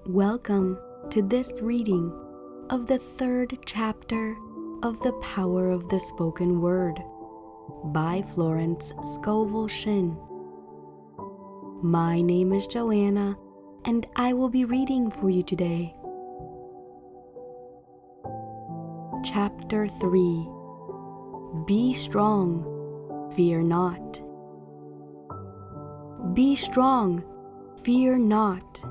Welcome to this reading of the third chapter of The Power of the Spoken Word by Florence Scovel Shinn. My name is Joanna, and I will be reading for you today. Chapter 3. Be strong, fear not. Be strong, fear not.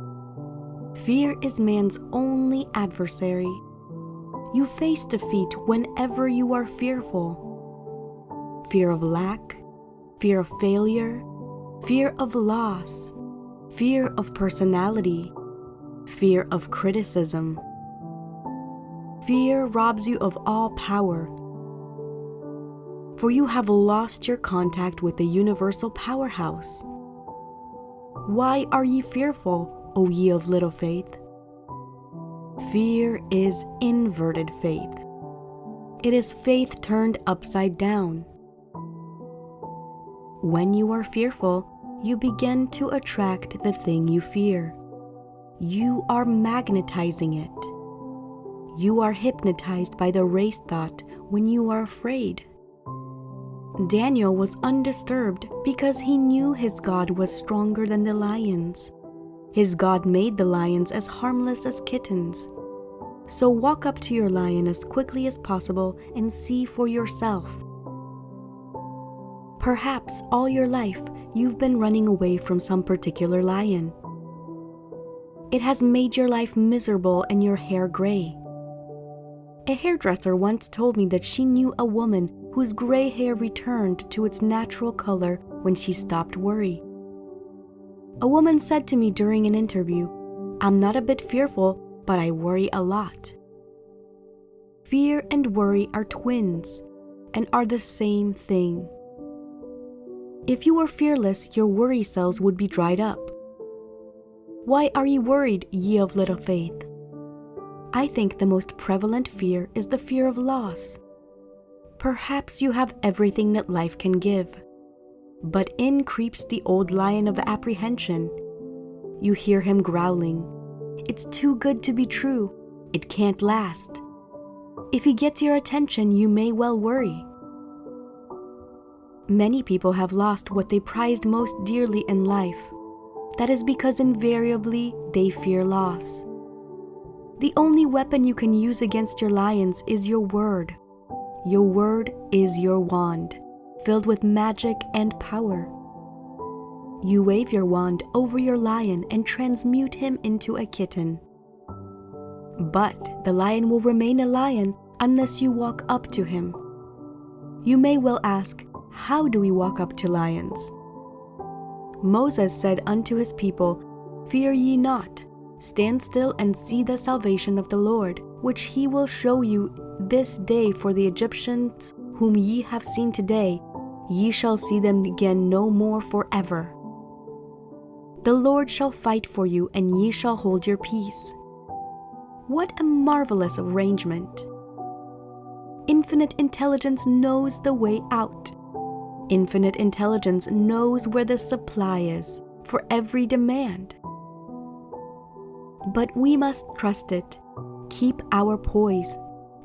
Fear is man's only adversary. You face defeat whenever you are fearful. Fear of lack, fear of failure, fear of loss, fear of personality, fear of criticism. Fear robs you of all power, for you have lost your contact with the universal powerhouse. Why are ye fearful, O ye of little faith? Fear is inverted faith. It is faith turned upside down. When you are fearful, you begin to attract the thing you fear. You are magnetizing it. You are hypnotized by the race thought when you are afraid. Daniel was undisturbed because he knew his God was stronger than the lions. His God made the lions as harmless as kittens. So walk up to your lion as quickly as possible and see for yourself. Perhaps all your life you've been running away from some particular lion. It has made your life miserable and your hair gray. A hairdresser once told me that she knew a woman whose gray hair returned to its natural color when she stopped worry. A woman said to me during an interview, "I'm not a bit fearful, but I worry a lot." Fear and worry are twins and are the same thing. If you were fearless, your worry cells would be dried up. Why are ye worried, ye of little faith? I think the most prevalent fear is the fear of loss. Perhaps you have everything that life can give, but in creeps the old lion of apprehension. You hear him growling. It's too good to be true. It can't last. If he gets your attention, you may well worry. Many people have lost what they prized most dearly in life. That is because invariably they fear loss. The only weapon you can use against your lions is your word. Your word is your wand, filled with magic and power. You wave your wand over your lion and transmute him into a kitten. But the lion will remain a lion unless you walk up to him. You may well ask, how do we walk up to lions? Moses said unto his people, "Fear ye not, stand still and see the salvation of the Lord, which he will show you this day. For the Egyptians whom ye have seen today, ye shall see them again no more forever. The Lord shall fight for you, and ye shall hold your peace." What a marvelous arrangement! Infinite intelligence knows the way out. Infinite intelligence knows where the supply is for every demand. But we must trust it, keep our poise,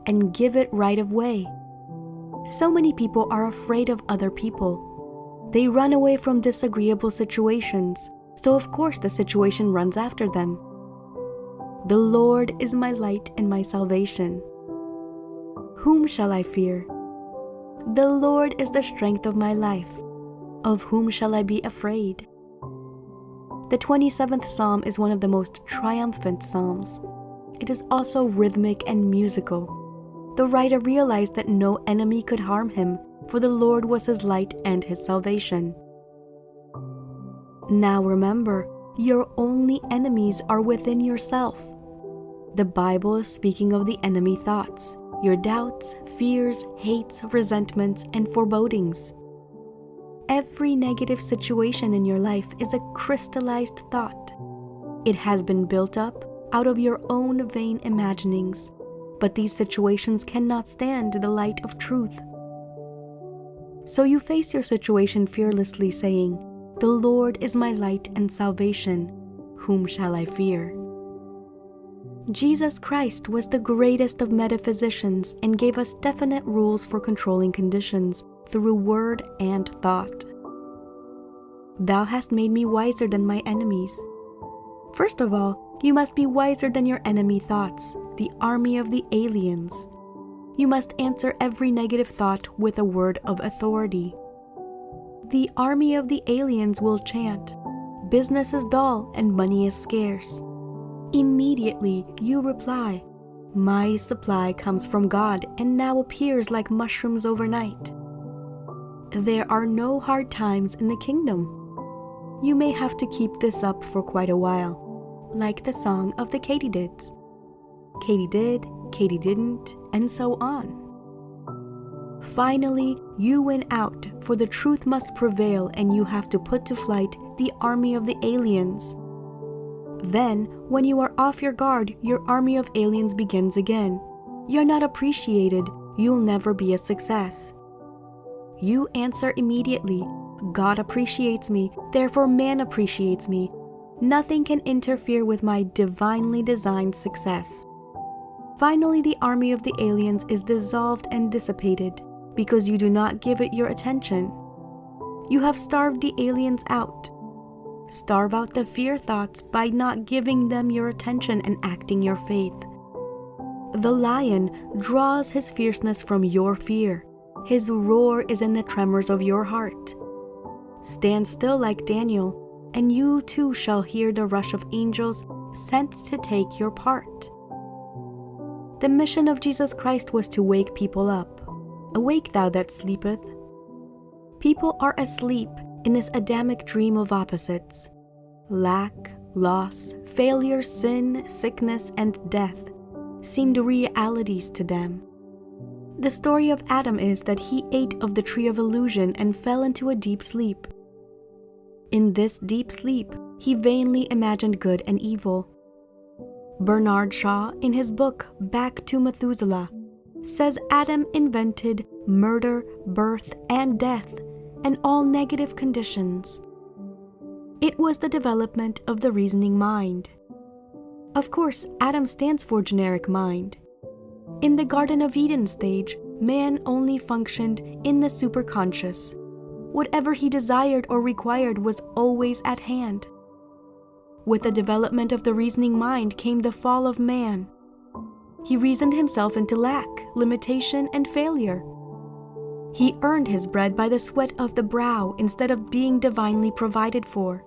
and give it right of way. So many people are afraid of other people. They run away from disagreeable situations, so of course the situation runs after them. The Lord is my light and my salvation. Whom shall I fear? The Lord is the strength of my life. Of whom shall I be afraid? The 27th Psalm is one of the most triumphant psalms. It is also rhythmic and musical. The writer realized that no enemy could harm him, for the Lord was his light and his salvation. Now remember, your only enemies are within yourself. The Bible is speaking of the enemy thoughts, your doubts, fears, hates, resentments, and forebodings. Every negative situation in your life is a crystallized thought. It has been built up out of your own vain imaginings, but these situations cannot stand the light of truth. So you face your situation fearlessly, saying, "The Lord is my light and salvation. Whom shall I fear?" Jesus Christ was the greatest of metaphysicians and gave us definite rules for controlling conditions through word and thought. Thou hast made me wiser than my enemies. First of all, you must be wiser than your enemy thoughts, the army of the aliens. You must answer every negative thought with a word of authority. The army of the aliens will chant, "Business is dull and money is scarce." Immediately you reply, "My supply comes from God and now appears like mushrooms overnight." There are no hard times in the kingdom. You may have to keep this up for quite a while, like the song of the katydids. Katy did, Katy didn't, and so on. Finally, you win out, for the truth must prevail and you have to put to flight the army of the aliens. Then, when you are off your guard, your army of aliens begins again. You're not appreciated, you'll never be a success. You answer immediately, "God appreciates me, therefore man appreciates me. Nothing can interfere with my divinely designed success." Finally, the army of the aliens is dissolved and dissipated because you do not give it your attention. You have starved the aliens out. Starve out the fear thoughts by not giving them your attention and acting your faith. The lion draws his fierceness from your fear. His roar is in the tremors of your heart. Stand still like Daniel, and you too shall hear the rush of angels sent to take your part. The mission of Jesus Christ was to wake people up. Awake thou that sleepeth. People are asleep in this Adamic dream of opposites. Lack, loss, failure, sin, sickness, and death seemed realities to them. The story of Adam is that he ate of the tree of illusion and fell into a deep sleep. In this deep sleep, he vainly imagined good and evil. Bernard Shaw, in his book Back to Methuselah, says Adam invented murder, birth, and death, and all negative conditions. It was the development of the reasoning mind. Of course, Adam stands for generic mind. In the Garden of Eden stage, man only functioned in the superconscious. Whatever he desired or required was always at hand. With the development of the reasoning mind came the fall of man. He reasoned himself into lack, limitation, and failure. He earned his bread by the sweat of the brow instead of being divinely provided for.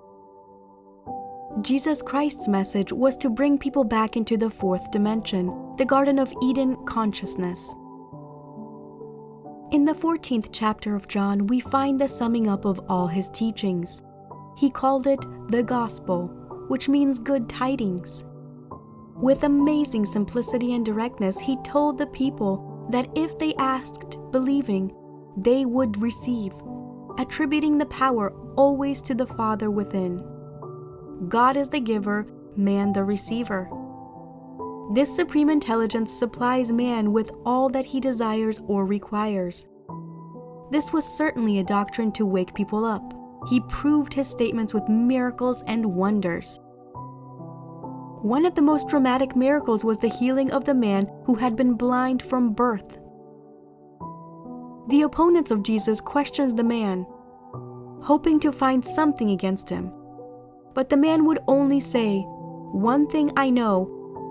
Jesus Christ's message was to bring people back into the fourth dimension, the Garden of Eden consciousness. In the 14th chapter of John, we find the summing up of all his teachings. He called it the gospel, which means good tidings. With amazing simplicity and directness, he told the people that if they asked, believing, they would receive, attributing the power always to the Father within. God is the giver, man the receiver. This supreme intelligence supplies man with all that he desires or requires. This was certainly a doctrine to wake people up. He proved his statements with miracles and wonders. One of the most dramatic miracles was the healing of the man who had been blind from birth. The opponents of Jesus questioned the man, hoping to find something against him. But the man would only say, "One thing I know,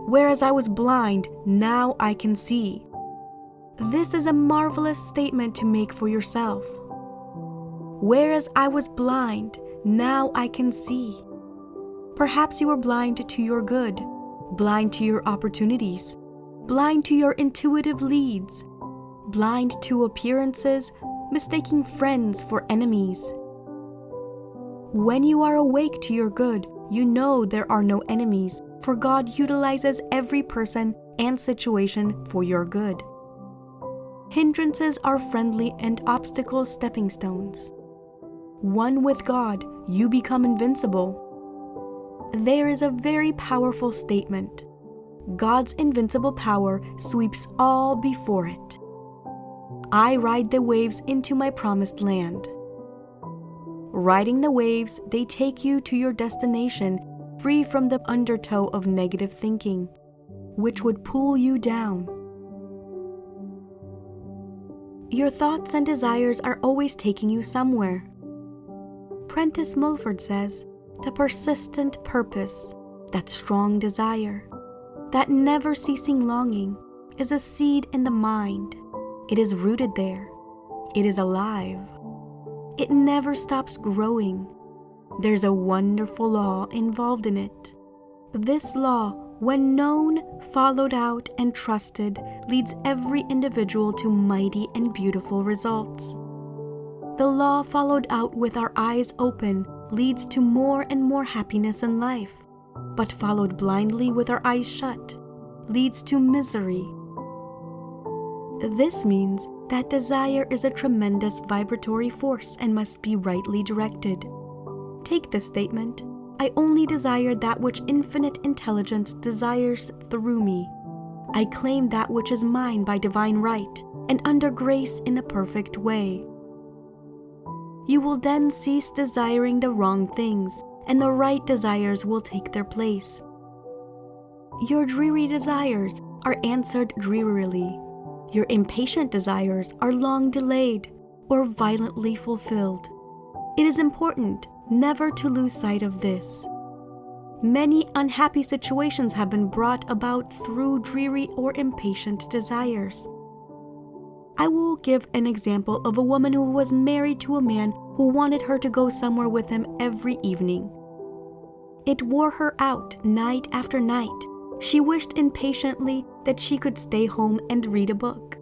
whereas I was blind, now I can see." This is a marvelous statement to make for yourself. Whereas I was blind, now I can see. Perhaps you were blind to your good, blind to your opportunities, blind to your intuitive leads, blind to appearances, mistaking friends for enemies. When you are awake to your good, you know there are no enemies, for God utilizes every person and situation for your good. Hindrances are friendly and obstacles stepping stones. One with God, you become invincible. There is a very powerful statement. God's invincible power sweeps all before it. I ride the waves into my promised land. Riding the waves, they take you to your destination, free from the undertow of negative thinking. which would pull you down. Your thoughts and desires are always taking you somewhere. Prentice Mulford says, the persistent purpose, that strong desire, that never-ceasing longing is a seed in the mind. It is rooted there. It is alive. It never stops growing. There's a wonderful law involved in it. This law, when known, followed out, and trusted, leads every individual to mighty and beautiful results. The law followed out with our eyes open leads to more and more happiness in life, but followed blindly with our eyes shut leads to misery. This means that desire is a tremendous vibratory force and must be rightly directed. Take this statement: I only desire that which infinite intelligence desires through me. I claim that which is mine by divine right and under grace in a perfect way. You will then cease desiring the wrong things, and the right desires will take their place. Your dreary desires are answered drearily. Your impatient desires are long delayed or violently fulfilled. It is important never to lose sight of this. Many unhappy situations have been brought about through dreary or impatient desires. I will give an example of a woman who was married to a man who wanted her to go somewhere with him every evening. It wore her out night after night. She wished impatiently that she could stay home and read a book.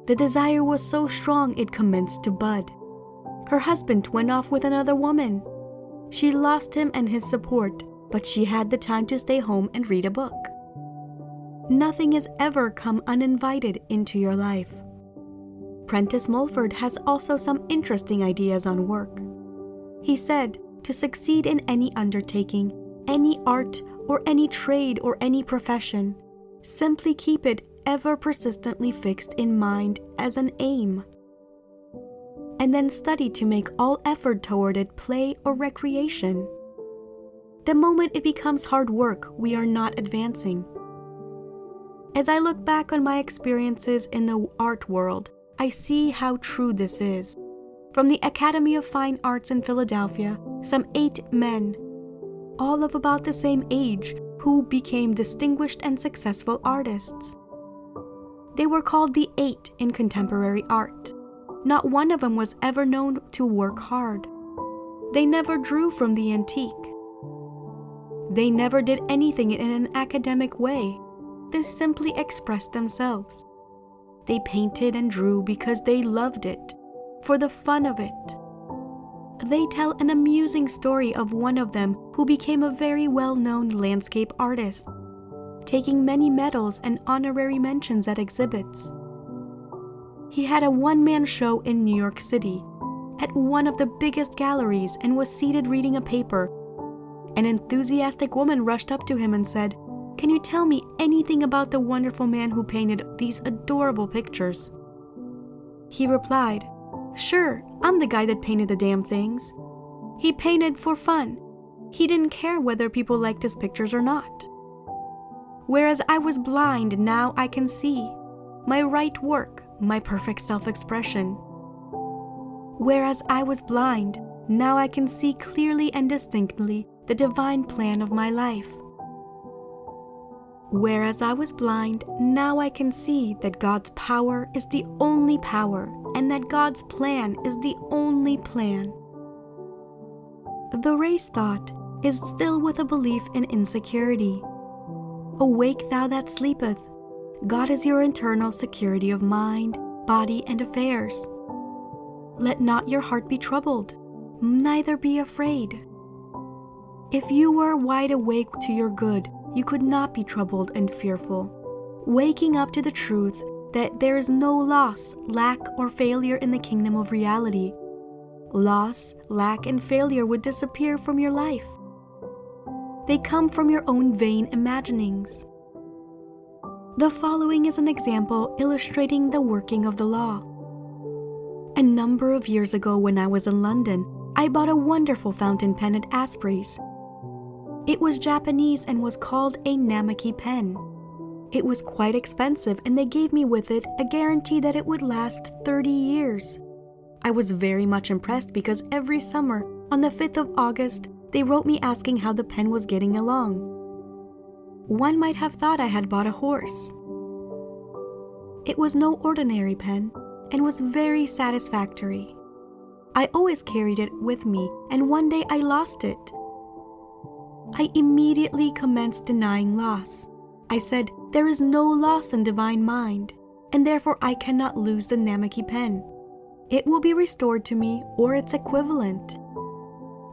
The desire was so strong it commenced to bud. Her husband went off with another woman. She lost him and his support, but she had the time to stay home and read a book. Nothing has ever come uninvited into your life. Prentice Mulford has also some interesting ideas on work. He said, to succeed in any undertaking, any art or any trade or any profession, simply keep it ever persistently fixed in mind as an aim, and then study to make all effort toward it play or recreation. The moment it becomes hard work, we are not advancing. As I look back on my experiences in the art world, I see how true this is. From the Academy of Fine Arts in Philadelphia, some 8 men, all of about the same age, who became distinguished and successful artists. They were called the 8 in contemporary art. Not one of them was ever known to work hard. They never drew from the antique. They never did anything in an academic way. They simply expressed themselves. They painted and drew because they loved it, for the fun of it. They tell an amusing story of one of them who became a very well-known landscape artist, taking many medals and honorary mentions at exhibits. He had a one-man show in New York City, at one of the biggest galleries, and was seated reading a paper. An enthusiastic woman rushed up to him and said, "Can you tell me anything about the wonderful man who painted these adorable pictures?" He replied, "Sure, I'm the guy that painted the damn things. He painted for fun. He didn't care whether people liked his pictures or not. Whereas I was blind, now I can see. My right work, my perfect self-expression. Whereas I was blind, now I can see clearly and distinctly the divine plan of my life. Whereas I was blind, now I can see that God's power is the only power, and that God's plan is the only plan." The race thought is still with a belief in insecurity. Awake thou that sleepeth. God is your internal security of mind, body, and affairs. Let not your heart be troubled, neither be afraid. If you were wide awake to your good, you could not be troubled and fearful, waking up to the truth that there is no loss, lack, or failure in the kingdom of reality. Loss, lack, and failure would disappear from your life. They come from your own vain imaginings. The following is an example illustrating the working of the law. A number of years ago when I was in London, I bought a wonderful fountain pen at Asprey's. It was Japanese and was called a Namaki pen. It was quite expensive, and they gave me with it a guarantee that it would last 30 years. I was very much impressed because every summer, on the 5th of August, they wrote me asking how the pen was getting along. One might have thought I had bought a horse. It was no ordinary pen and was very satisfactory. I always carried it with me, and one day I lost it. I immediately commenced denying loss. I said, "There is no loss in divine mind, and therefore I cannot lose the Namaki pen. It will be restored to me or its equivalent."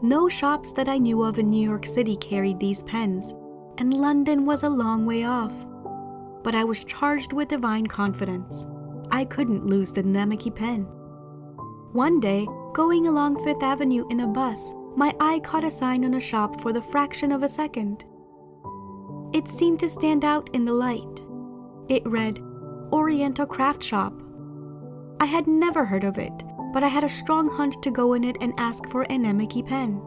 No shops that I knew of in New York City carried these pens, and London was a long way off. But I was charged with divine confidence. I couldn't lose the Namaki pen. One day, going along Fifth Avenue in a bus, my eye caught a sign on a shop for the fraction of a second. It seemed to stand out in the light. It read, "Oriental Craft Shop." I had never heard of it, but I had a strong hunch to go in it and ask for a Namaki pen.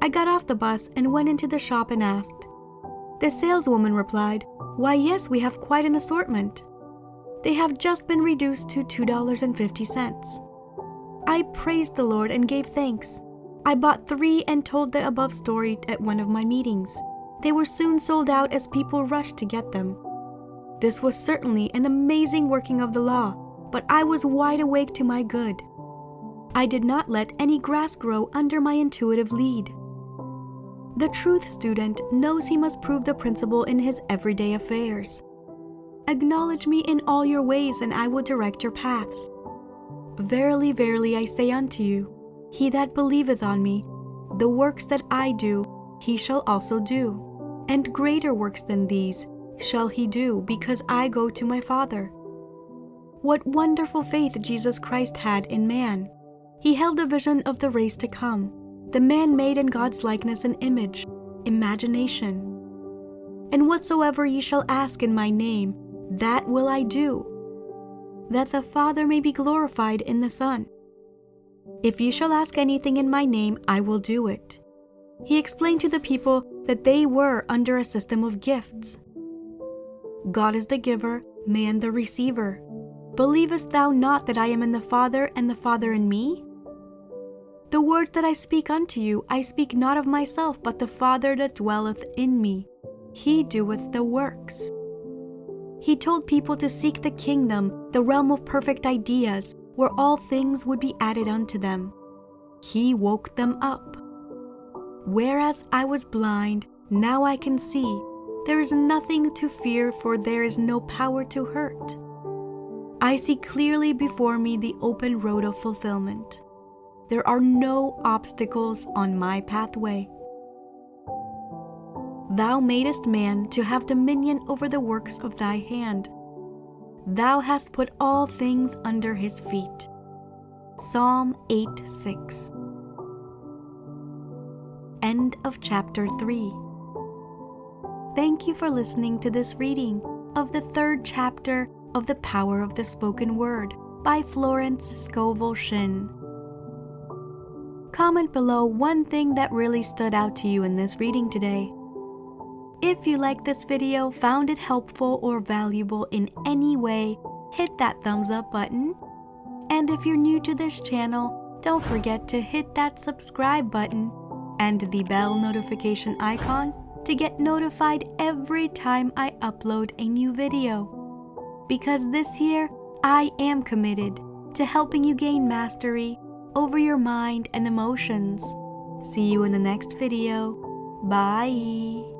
I got off the bus and went into the shop and asked. The saleswoman replied, "Why, yes, we have quite an assortment. They have just been reduced to $2.50. I praised the Lord and gave thanks. I bought 3 and told the above story at one of my meetings. They were soon sold out as people rushed to get them. This was certainly an amazing working of the law, but I was wide awake to my good. I did not let any grass grow under my intuitive lead. The truth student knows he must prove the principle in his everyday affairs. Acknowledge me in all your ways, and I will direct your paths. Verily, verily, I say unto you, he that believeth on me, the works that I do, he shall also do, and greater works than these shall he do, because I go to my Father." What wonderful faith Jesus Christ had in man! He held a vision of the race to come, the man made in God's likeness and image, imagination. "And whatsoever ye shall ask in my name, that will I do, that the Father may be glorified in the Son. If ye shall ask anything in my name, I will do it." He explained to the people that they were under a system of gifts. God is the giver, man the receiver. Believest thou not that I am in the Father, and the Father in me? The words that I speak unto you, I speak not of myself, but the Father that dwelleth in me. He doeth the works. He told people to seek the kingdom, the realm of perfect ideas, where all things would be added unto them. He woke them up. Whereas I was blind, now I can see. There is nothing to fear, for there is no power to hurt. I see clearly before me the open road of fulfillment. There are no obstacles on my pathway. Thou madest man to have dominion over the works of thy hand. Thou hast put all things under his feet. Psalm 8:6. End of chapter 3. Thank you for listening to this reading of the 3rd chapter of The Power of the Spoken Word by Florence Scovel Shinn. Comment below one thing that really stood out to you in this reading today. If you liked this video, found it helpful or valuable in any way, hit that thumbs up button. And if you're new to this channel, don't forget to hit that subscribe button and the bell notification icon to get notified every time I upload a new video. Because this year, I am committed to helping you gain mastery over your mind and emotions. See you in the next video. Bye.